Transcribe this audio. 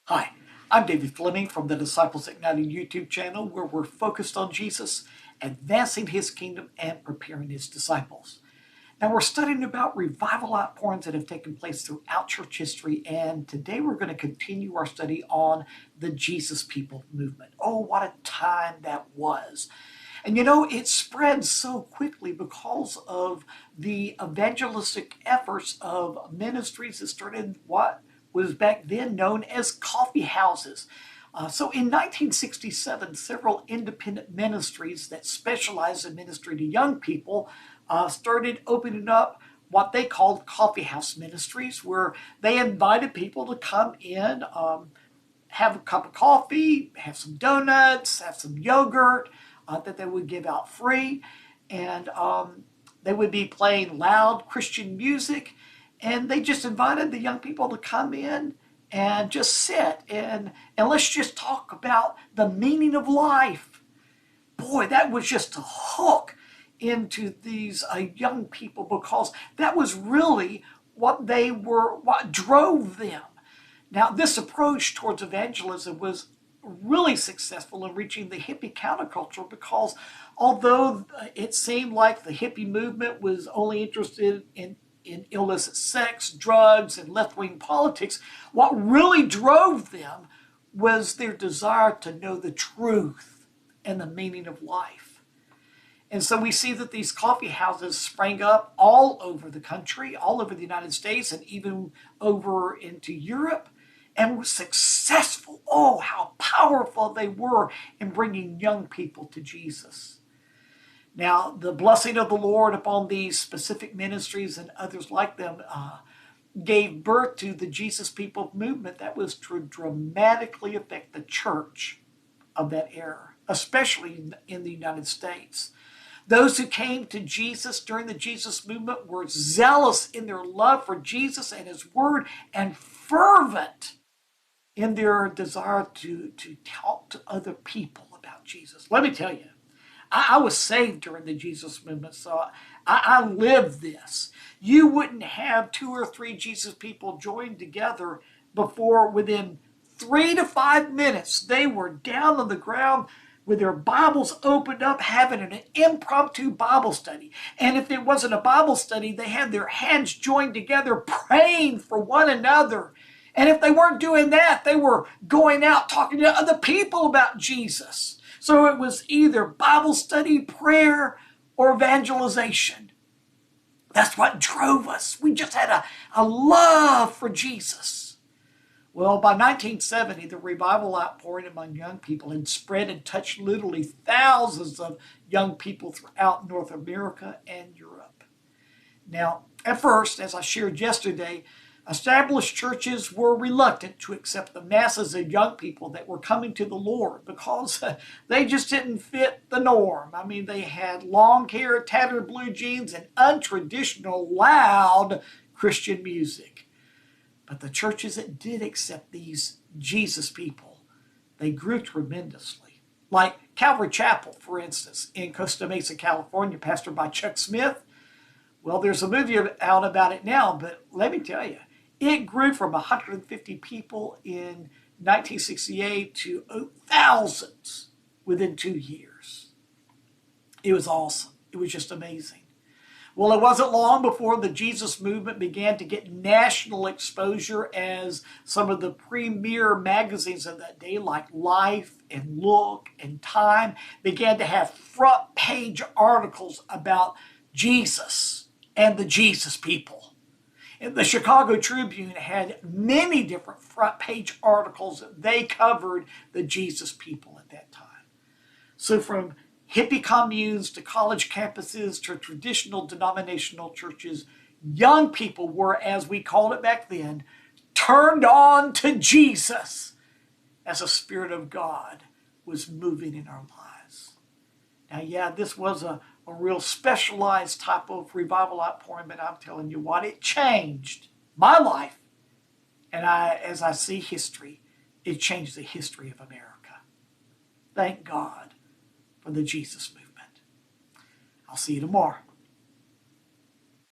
Hi, I'm David Fleming from the Disciples Ignited YouTube channel, where we're focused on Jesus, advancing his kingdom, and preparing his disciples. Now, we're studying about revival outpourings that have taken place throughout church history, and today we're going to continue our study on the Jesus People movement. Oh, what a time that was. And you know, it spread so quickly because of the evangelistic efforts of ministries that started what was back then known as coffee houses. So in 1967, several independent ministries that specialized in ministry to young people started opening up what they called coffee house ministries, where they invited people to come in, have a cup of coffee, have some donuts, have some yogurt that they would give out free. And they would be playing loud Christian music. And they just invited the young people to come in and just sit and let's just talk about the meaning of life. Boy, that was just a hook into these young people, because that was really what drove them. Now, this approach towards evangelism was really successful in reaching the hippie counterculture, because although it seemed like the hippie movement was only interested in illicit sex, drugs, and left-wing politics, what really drove them was their desire to know the truth and the meaning of life. And so we see that these coffee houses sprang up all over the country, all over the United States, and even over into Europe, and were successful. Oh, how powerful they were in bringing young people to Jesus. Now, the blessing of the Lord upon these specific ministries and others like them gave birth to the Jesus People movement that was to dramatically affect the church of that era, especially in the United States. Those who came to Jesus during the Jesus movement were zealous in their love for Jesus and his word, and fervent in their desire to talk to other people about Jesus. Let me tell you, I was saved during the Jesus movement, so I lived this. You wouldn't have 2 or 3 Jesus people joined together before within 3 to 5 minutes they were down on the ground with their Bibles opened up, having an impromptu Bible study. And if it wasn't a Bible study, they had their hands joined together praying for one another. And if they weren't doing that, they were going out talking to other people about Jesus. So it was either Bible study, prayer, or evangelization. That's what drove us. We just had a love for Jesus. Well, by 1970, the revival outpouring among young people had spread and touched literally thousands of young people throughout North America and Europe. Now, at first, as I shared yesterday, established churches were reluctant to accept the masses of young people that were coming to the Lord, because they just didn't fit the norm. I mean, they had long hair, tattered blue jeans, and untraditional, loud Christian music. But the churches that did accept these Jesus people, they grew tremendously. Like Calvary Chapel, for instance, in Costa Mesa, California, pastored by Chuck Smith. Well, there's a movie out about it now, but let me tell you, it grew from 150 people in 1968 to thousands within 2 years. It was awesome. It was just amazing. Well, it wasn't long before the Jesus movement began to get national exposure, as some of the premier magazines of that day, like Life and Look and Time, began to have front page articles about Jesus and the Jesus people. And the Chicago Tribune had many different front page articles that they covered the Jesus people at that time. So from hippie communes to college campuses to traditional denominational churches, young people were, as we called it back then, turned on to Jesus as the Spirit of God was moving in our lives. Now, yeah, this was a real specialized type of revival outpouring, but I'm telling you what, it changed my life. And as I see history, it changed the history of America. Thank God for the Jesus movement. I'll see you tomorrow.